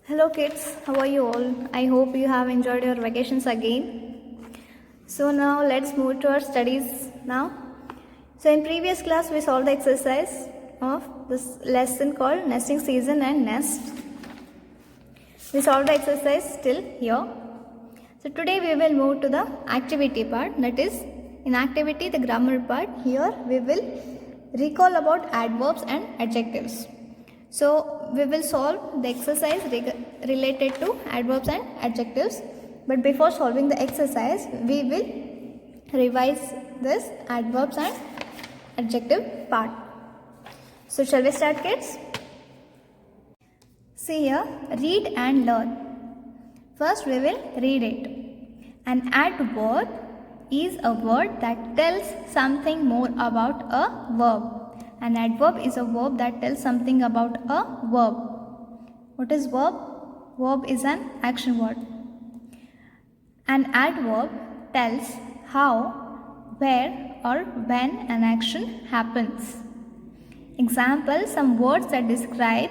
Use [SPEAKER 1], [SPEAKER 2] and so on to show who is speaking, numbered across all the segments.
[SPEAKER 1] Hello kids, how are you all? I hope you have enjoyed your vacations again. So now let's move to our studies now. So in previous class we solved the exercise of this lesson called nesting season and nest. We solved the exercise till here. So today we will move to the activity part, that is in activity the grammar part. Here we will recall about adverbs and adjectives. So we will solve the exercise related to adverbs and adjectives. But before solving the exercise, we will revise this adverbs and adjective part. So shall we start, kids? See here, read and learn. First we will read it. An adverb is a word that tells something more about a verb. An adverb is a verb that tells something about a verb. What is verb? Verb is an action word. An adverb tells how, where or when an action happens. Example, some words that describe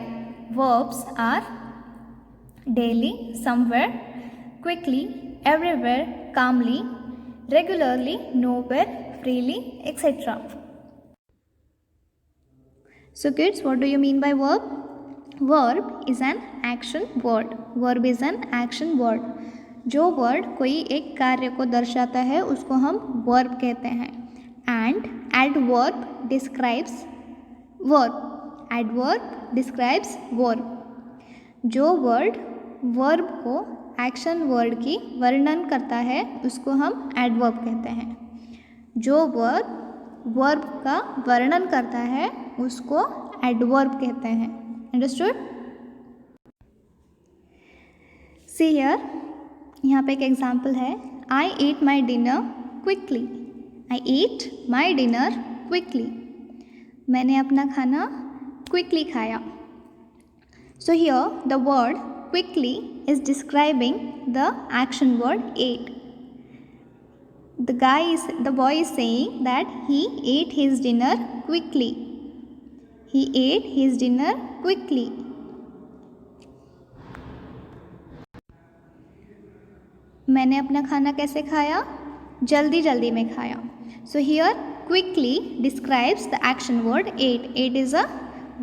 [SPEAKER 1] verbs are daily, somewhere, quickly, everywhere, calmly, regularly, nowhere, freely, etc. So kids, what do you mean by verb? Verb is an action word. Verb is an action word. जो word कोई एक कार्य को दर्शाता है उसको हम verb कहते हैं. And adverb describes verb. Adverb describes verb. जो वर्ड वर्ब को एक्शन वर्ड की वर्णन करता है उसको हम एडवर्ब कहते हैं. जो वर्ब वर्ब का वर्णन करता है उसको एडवर्ब कहते हैं. अंडरस्टूड? सी हियर, यहाँ पे एक एग्जाम्पल है. I eat my dinner quickly. I eat my dinner quickly. मैंने अपना खाना क्विकली खाया. So here the word quickly is describing the action word ate. The boy is saying that he ate his dinner quickly. He ate his dinner quickly. मैंने अपना खाना कैसे खाया? जल्दी जल्दी में खाया. So here quickly describes the action word ate. Ate is a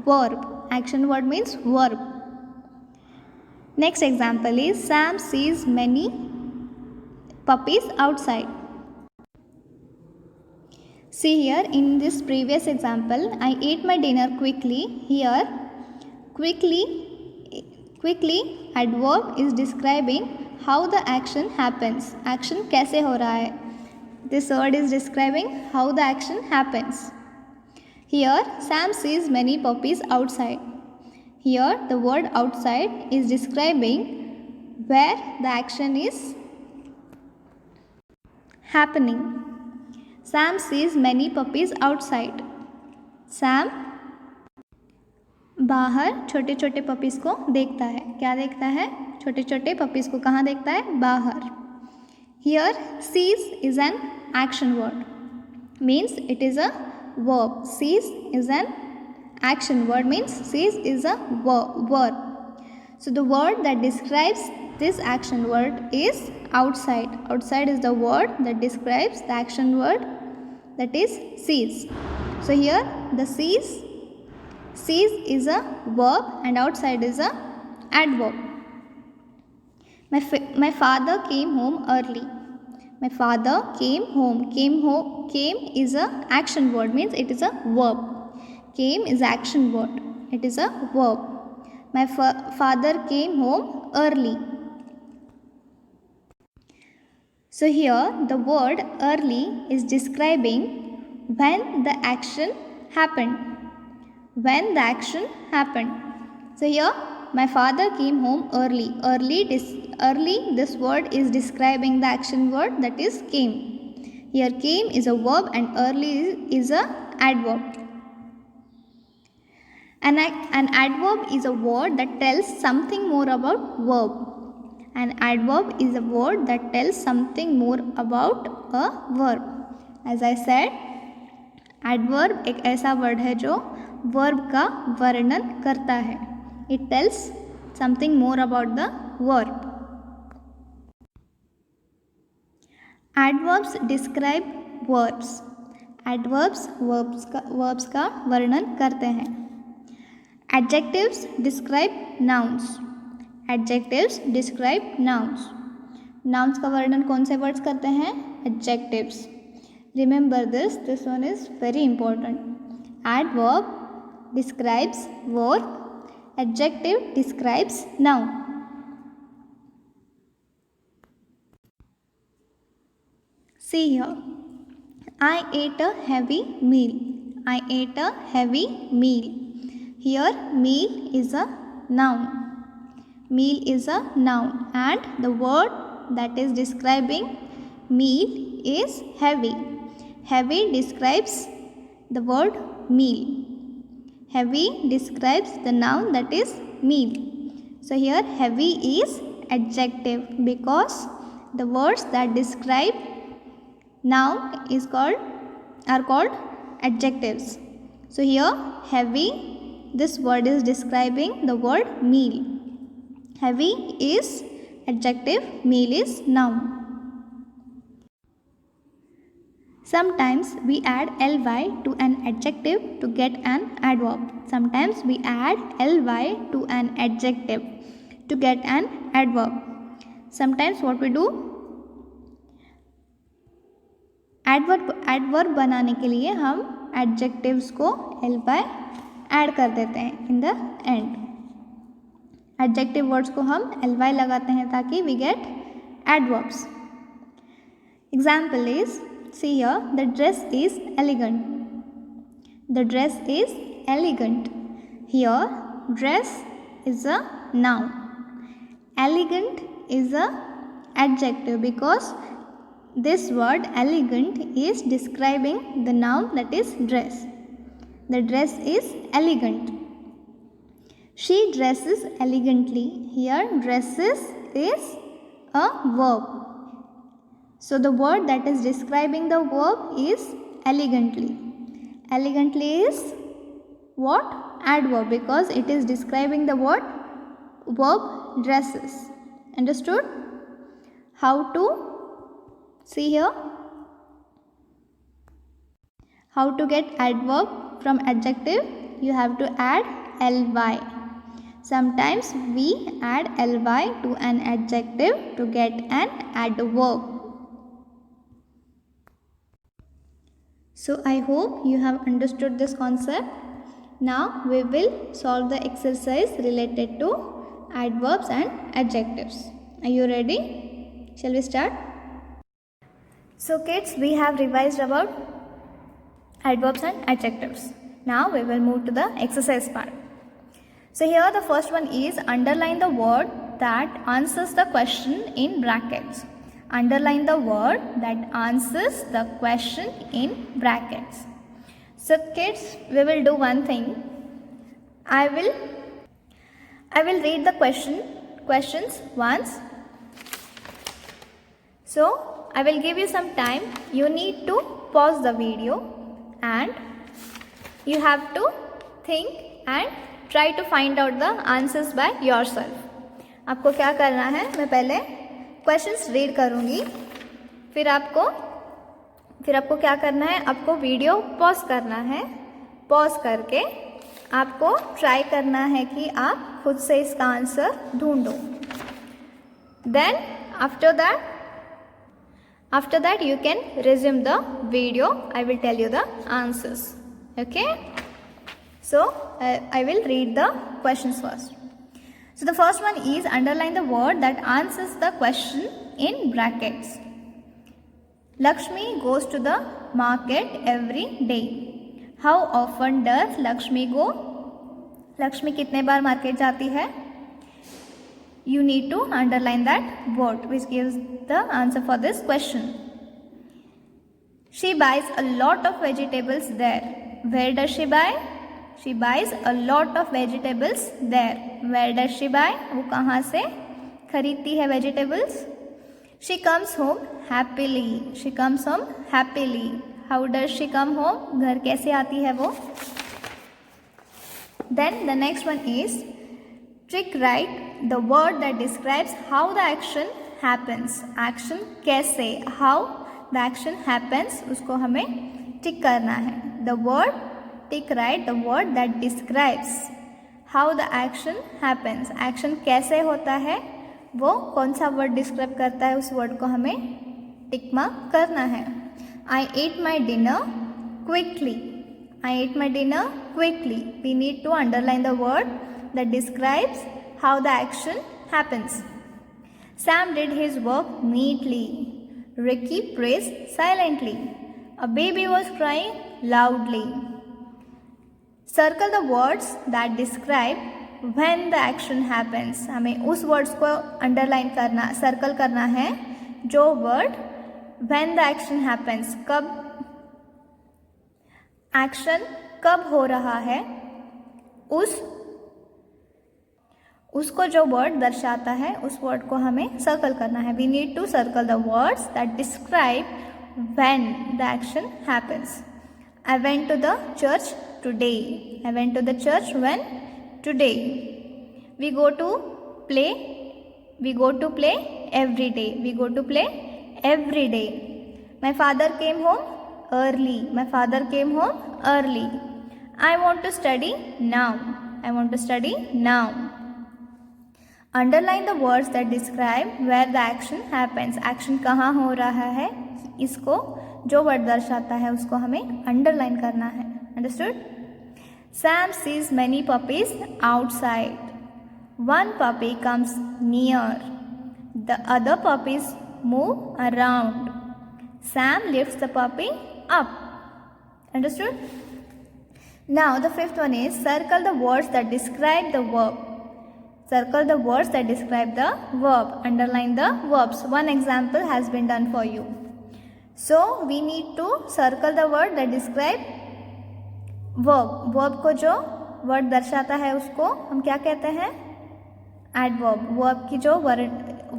[SPEAKER 1] verb. Action word means verb. Next example is Sam sees many puppies outside. See here, in this previous example, I ate my dinner quickly. Here, quickly adverb is describing how the action happens. Action कैसे हो रहा है? This word is describing how the action happens. Here, Sam sees many puppies outside. Here, the word outside is describing where the action is happening. Sam sees many puppies outside. Sam बाहर छोटे छोटे puppies को देखता है. क्या देखता है? छोटे छोटे पपीज़ को कहाँ देखता है? बाहर. Here sees is an action word. Means it is a verb. Sees is an action word means sees is a verb. So the word that describes this action word is outside. Outside is the word that describes the action word, that is sees. So here the sees is a verb and outside is a adverb. My father came home early. My father came home. Came is a action word means it is a verb. Came is action word. It is a verb. My father came home early. So here the word early is describing when the action happened. When the action happened. So here my father came home early. Early this word is describing the action word, that is came. Here came is a verb and early is a adverb. An adverb is a word that tells something more about verb. An adverb is a word that tells something more about a verb. As I said, adverb एक ऐसा word है जो verb का वर्णन करता है. It tells something more about the verb. Adverbs describe verbs. Adverbs verbs का वर्णन करते हैं. Adjectives describe nouns. Adjectives describe nouns. Nouns का वर्णन कौन से words करते हैं? Adjectives. Remember this one is very important. Adverb describes verb. Adjective describes noun. See here. I ate a heavy meal. I ate a heavy meal. Here meal is a noun. Meal is a noun and the word that is describing meal is heavy. Heavy describes the word meal. Heavy describes the noun that is meal. So here heavy is adjective because the words that describe noun are called adjectives. So here heavy, this word is describing the word meal. Heavy is adjective, meal is noun. Sometimes we add ly to an adjective to get an adverb. Sometimes we add ly to an adjective to get an adverb. Sometimes what we do, adverb बनाने के लिए हम adjectives को ly add कर देते हैं in the end. Adjective words को हम ly लगाते हैं ताकि we get adverbs. Example is, see here, the dress is elegant. The dress is elegant. Here dress is a noun. Elegant is a adjective because this word elegant is describing the noun that is dress. The dress is elegant. She dresses elegantly. Here dresses is a verb. So the word that is describing the verb is elegantly. Elegantly is what? Adverb because it is describing the word verb dresses. Understood? How to? See here. How to get adverb from adjective? You have to add ly. Sometimes we add ly to an adjective to get an adverb. So I hope you have understood this concept. Now we will solve the exercise related to adverbs and adjectives. Are you ready? Shall we start? So kids, we have revised about adverbs and adjectives. Now we will move to the exercise part. So here the first one is underline the word that answers the question in brackets. Underline the word that answers the question in brackets. So kids, we will do one thing. I will read the questions once. So I will give you some time. You need to pause the video and you have to think and try to find out the answers by yourself. आपको क्या करना है, मैं पहले questions read करूँगी, फिर आपको क्या करना है, आपको वीडियो पॉज करना है. पॉज करके आपको ट्राई करना है कि आप खुद से इसका आंसर ढूंढो. Then after that you can resume the video. I will tell you the answers. Okay, so I will read the questions first. So the first one is underline the word that answers the question in brackets. Lakshmi goes to the market every day. How often does Lakshmi go? Lakshmi कितने बार market जाती है? You need to underline that word which gives the answer for this question. She buys a lot of vegetables there. Where does she buy? She buys a lot of vegetables there. Where does she buy? वो कहाँ से खरीदती है vegetables? She comes home happily. She comes home happily. How does she come home? घर कैसे आती है वो? Then the next one is trick right the word that describes how the action happens. Action कैसे, how the action happens, उसको हमें टिक करना है. The word, tick right, the word that describes how the action happens. Action कैसे होता है, वो कौन सा वर्ड डिस्क्राइब करता है, उस वर्ड को हमें टिक मार्क करना है. I ate my dinner quickly. I ate my dinner quickly. We need to underline the word that describes how the action happens. Sam did his work neatly. Ricky praised silently. A baby was crying loudly. Circle the words that describe when the action happens. हमें उस words को underline करना, circle करना है जो word when the action happens, कब action कब हो रहा है, उसको जो वर्ड दर्शाता है उस वर्ड को हमें सर्कल करना है. We need to circle the words that describe when the action happens. I went to the church today. I went to the church when? Today. We go to play. We go to play every day. We go to play every day. My father came home early. My father came home early. I want to study now. I want to study now. Underline the words that describe where the action happens. Action कहाँ हो रहा है, इसको जो word दर्शाता है उसको हमें अंडरलाइन करना है. Understood? Sam sees many puppies outside. One puppy comes near. The other puppies move around. Sam lifts the puppy up. Understood? Now the fifth one is circle the words that describe the verb. Circle the words that describe the verb. Underline the verbs. One example has been done for you. So we need to circle the word that describe verb. Verb को जो word दर्शाता है उसको हम क्या कहते हैं? Adverb. Verb की जो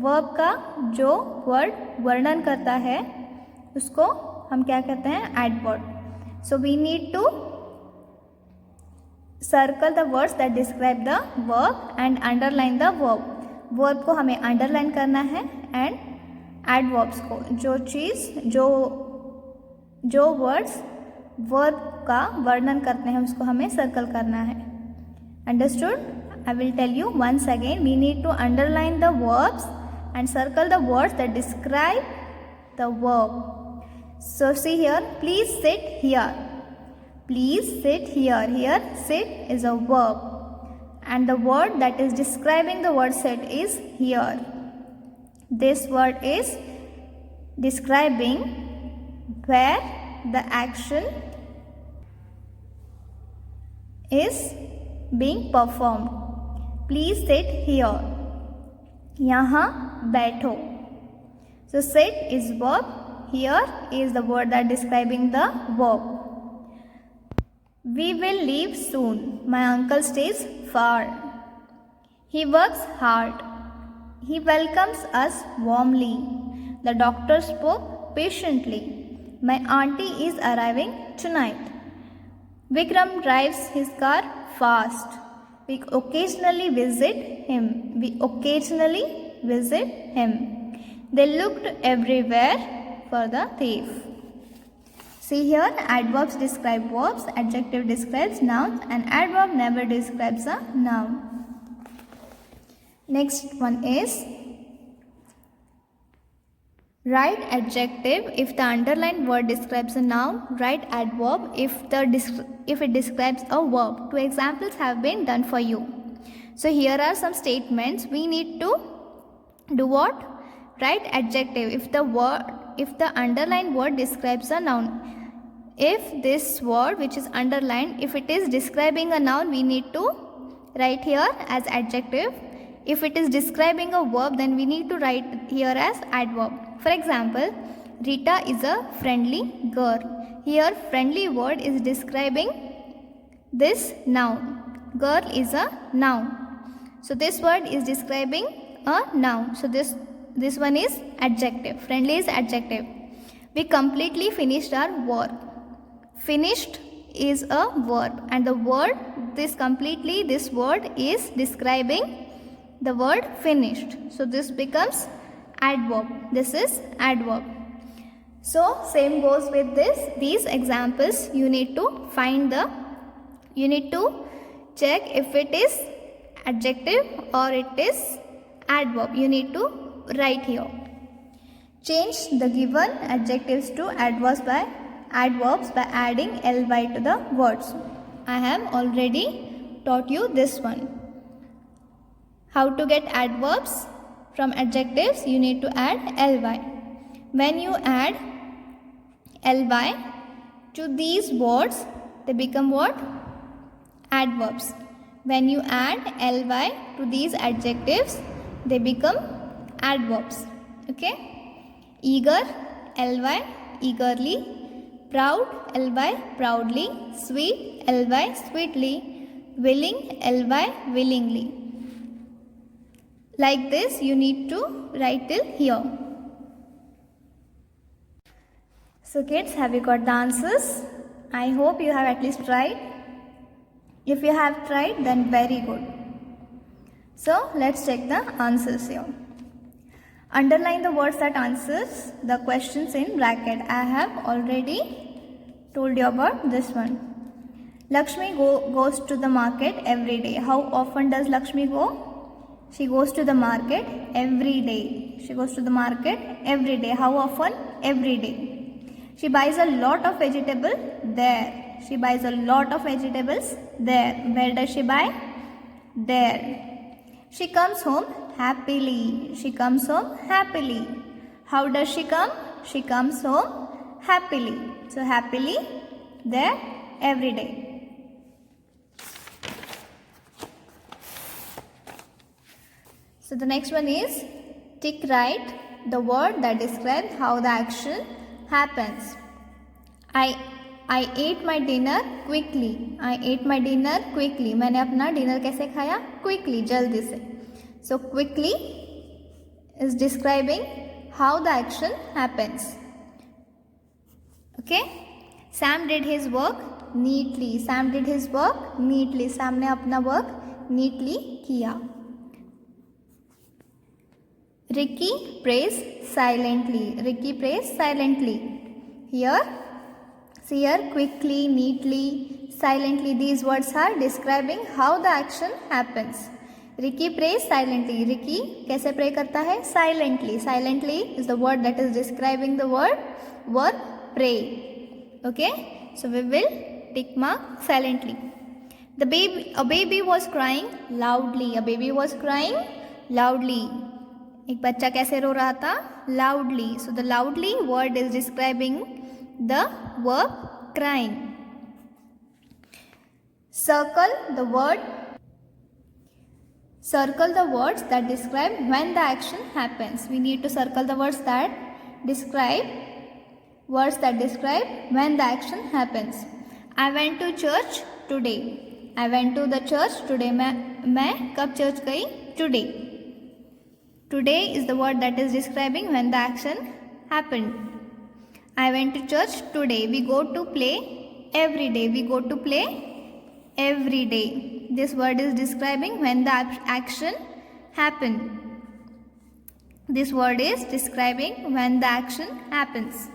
[SPEAKER 1] verb का जो word वर्णन करता है उसको हम क्या कहते हैं? Adverb. So we need to circle the words that describe the verb and underline the verb. Verb को हमें underline करना है and adverbs को जो चीज़ जो वर्ड्स वर्ब का वर्णन करते हैं उसको हमें सर्कल करना है. Understood? I will tell you once again. We need to underline the verbs and circle the words that describe the verb. So see here, please sit here. Please sit here. Here sit is a verb and the word that is describing the word sit is here. This word is describing where the action is being performed. Please sit here. यहाँ बैठो. So sit is verb. Here is the word that describing the verb. We will leave soon. My uncle stays far. He works hard. He welcomes us warmly. The doctor spoke patiently. My auntie is arriving tonight. Vikram drives his car fast. We occasionally visit him. We occasionally visit him. They looked everywhere for the thief. See here, adverbs describe verbs, adjective describes nouns, and adverb never describes a noun. Next one is write adjective if the underlined word describes a noun. Write adverb if it describes a verb. Two examples have been done for you. So here are some statements. We need to do what? Write adjective if the underlined word describes a noun. If this word which is underlined, if it is describing a noun, we need to write here as adjective. If it is describing a verb, then we need to write here as adverb. For example, Rita is a friendly girl. Here friendly word is describing this noun. Girl is a noun. So this word is describing a noun. So this one is adjective. Friendly is adjective. We completely finished our work. Finished is a verb and the word this word is describing the word finished. So this becomes adverb. This is adverb. So same goes with these examples. You need to check if it is adjective or it is adverb. You need to write here. Change the given adjectives to adverbs by adding ly to the words. I have already taught you this one. How to get adverbs from adjectives? You need to add ly. When you add ly to these words, they become what? Adverbs. When you add ly to these adjectives, they become adverbs. Okay? Eager, ly, eagerly. Proud, ly, proudly. Sweet, ly, sweetly. Willing, ly, willingly. Like this, you need to write till here. So kids, have you got the answers? I hope you have at least tried. If you have tried, then very good. So let's check the answers here. Underline the words that answers the questions in bracket. I have already told you about this one. Lakshmi goes to the market every day. How often does Lakshmi go? She goes to the market every day. She goes to the market every day. How often? Every day. She buys a lot of vegetables there. She buys a lot of vegetables there. Where does she buy? There. She comes home happily. She comes home happily. How does she come? She comes home happily. So happily there every day. So the next one is tick right the word that describes how the action happens. I ate my dinner quickly. I ate my dinner quickly. मैंने अपना dinner कैसे खाया? Quickly, जल्दी से. So quickly is describing how the action happens. Okay? Sam did his work neatly. Sam did his work neatly. Sam ने अपना work neatly किया. Ricky prays silently. Ricky prays silently. Here, quickly, neatly, silently. These words are describing how the action happens. Ricky prays silently. Ricky कैसे pray करता है? Silently. Silently is the word that is describing the word pray. Okay? So we will tick mark silently. A baby was crying loudly. A baby was crying loudly. एक बच्चा कैसे रो रहा था? Loudly. So the loudly word is describing the verb crying. Circle the words that describe when the action happens. We need to circle the words that describe when the action happens. I went to church today. I went to the church today. मैं कब church गई? Today. Today is the word that is describing when the action happened. I went to church today. We go to play every day. We go to play every day. This word is describing when the action happened. This word is describing when the action happens.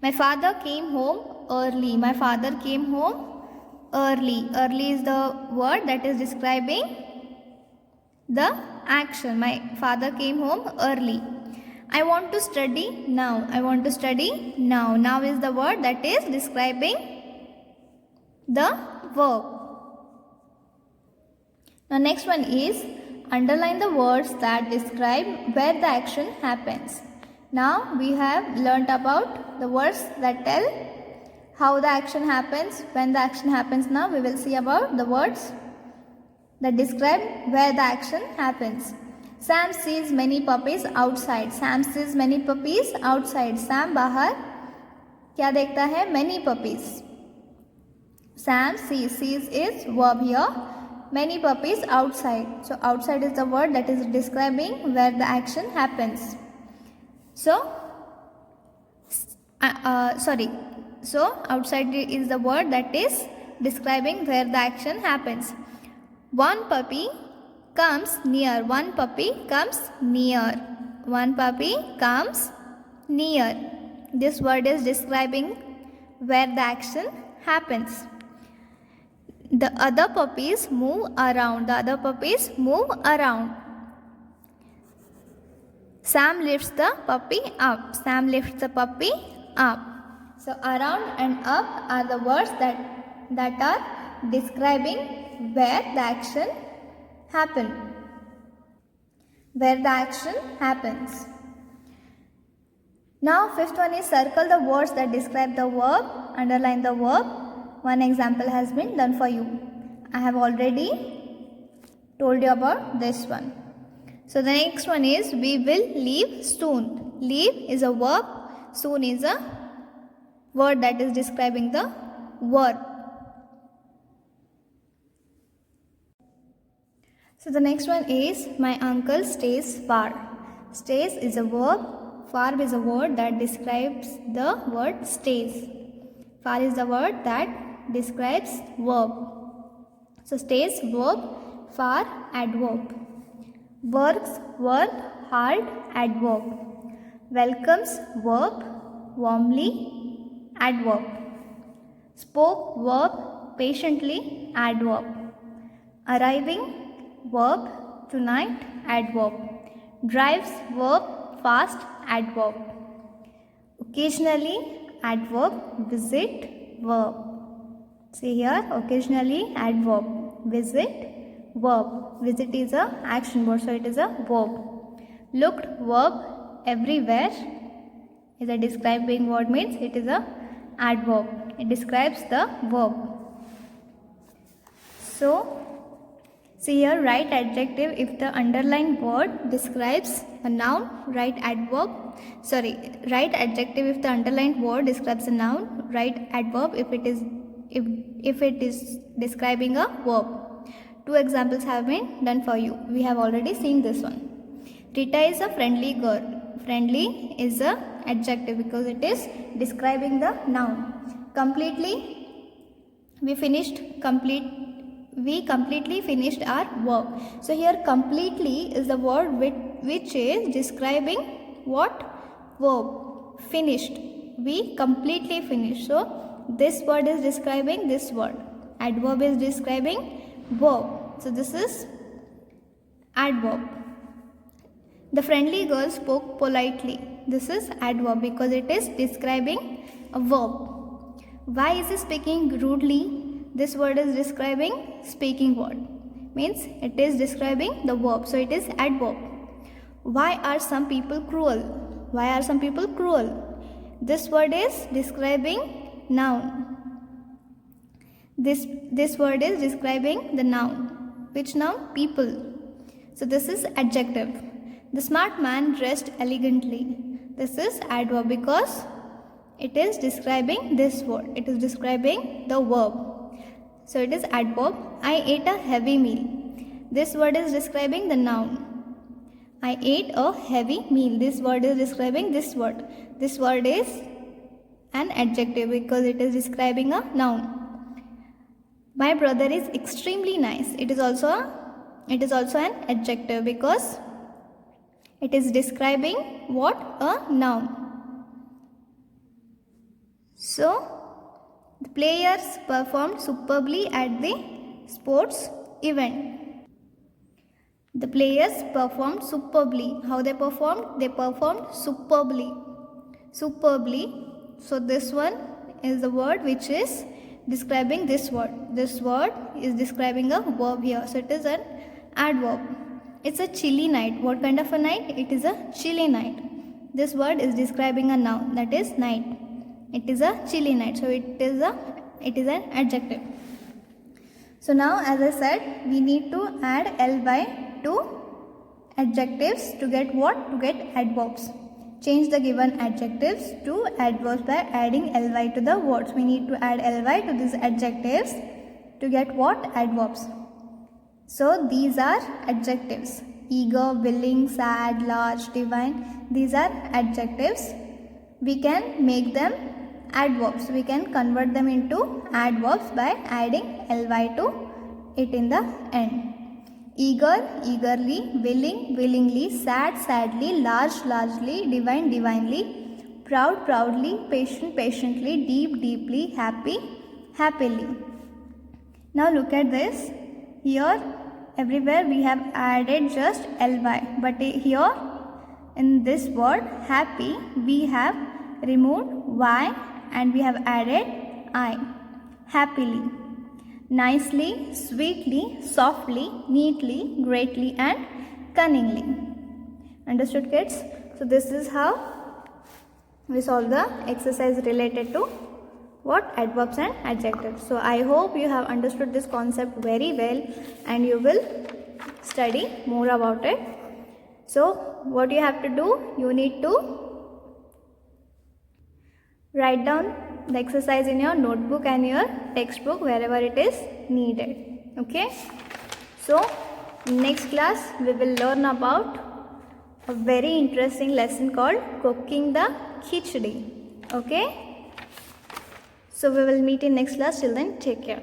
[SPEAKER 1] My father came home early. My father came home early. Early is the word that is describing the action. My father came home early. I want to study now. I want to study now. Now is the word that is describing the verb. Now next one is underline the words that describe where the action happens. Now we have learnt about the words that tell how the action happens, when the action happens. Now we will see about the words that describe where the action happens. Sam sees many puppies outside. Sam sees many puppies outside. Sam बाहर क्या देखता है? Many puppies. Sam sees is verb here. Many puppies outside. So outside is the word that is describing where the action happens. So outside is the word that is describing where the action happens. One puppy comes near. One puppy comes near. One puppy comes near. This word is describing where the action happens. The other puppies move around. The other puppies move around. Sam lifts the puppy up. Sam lifts the puppy up. So around and up are the words that are describing where the action happens. Where the action happens. Now fifth one is circle the words that describe the verb, underline the verb. One example has been done for you. I have already told you about this one. So the next one is we will leave soon. Leave is a verb, soon is a word that is describing the verb. So the next one is my uncle stays far. Stays is a verb, far is a word that describes the word stays. Far is the word that describes verb. So stays verb, far adverb. Works verb, hard adverb. Welcomes verb, warmly adverb. Spoke verb, patiently adverb. Arriving verb, tonight adverb. Drives verb, fast adverb. Occasionally adverb, visit verb. See here, occasionally adverb, visit verb. Visit is a action word, so it is a verb. Looked verb, everywhere is a describing word, means it is a adverb. It describes the verb. So see here, write adjective if the underlined word describes a noun. Write adjective if the underlined word describes a noun. Write adverb if it is describing a verb. Two examples have been done for you. We have already seen this one. Rita is a friendly girl. Friendly is a adjective because it is describing the noun. Completely, we completely finished our verb. So here completely is the word which is describing what? Verb. Finished. We completely finished. So this word is describing this word. Adverb is describing verb. So this is adverb. The friendly girl spoke politely. This is adverb because it is describing a verb. Why is he speaking rudely? This word is describing speaking word. Means it is describing the verb. So it is adverb. Why are some people cruel? Why are some people cruel? This word is describing noun. This word is describing the noun. Which noun? People. So this is adjective. The smart man dressed elegantly. This is adverb because it is describing this word. It is describing the verb. So it is adverb. I ate a heavy meal. This word is describing the noun. I ate a heavy meal. This word is describing this word. This word is an adjective because it is describing a noun. My brother is extremely nice. It is also an adjective because it is describing what? A noun. So the players performed superbly at the sports event. The players performed superbly. How they performed? They performed superbly. Superbly. So this one is the word which is describing this word. This word is describing a verb here. So it is an adverb. It's a chilly night. What kind of a night? It is a chilly night. This word is describing a noun, that is night. It is a chilly night. So it is an adjective. So now as I said, we need to add ly to adjectives to get what? To get adverbs. Change the given adjectives to adverbs by adding ly to the words. We need to add ly to these adjectives to get what? Adverbs. So these are adjectives. Eager, willing, sad, large, divine. These are adjectives. We can make them adverbs. We can convert them into adverbs by adding ly to it in the end. eager, eagerly, willing, willingly, sad, sadly, large, largely, divine, divinely, proud, proudly, patient, patiently, deep, deeply, happy, happily. Now look at this. Here everywhere we have added just ly, but here in this word happy we have removed y and we have added I. Happily. Nicely, sweetly, softly, neatly, greatly and cunningly. Understood, kids? So this is how we solve the exercise related to what? Adverbs and adjectives. So I hope you have understood this concept very well and you will study more about it. So what you have to do? You need to write down the exercise in your notebook and your textbook wherever it is needed. Okay. So next class we will learn about a very interesting lesson called cooking the khichdi. Okay. So we will meet in next class. Till then, take care.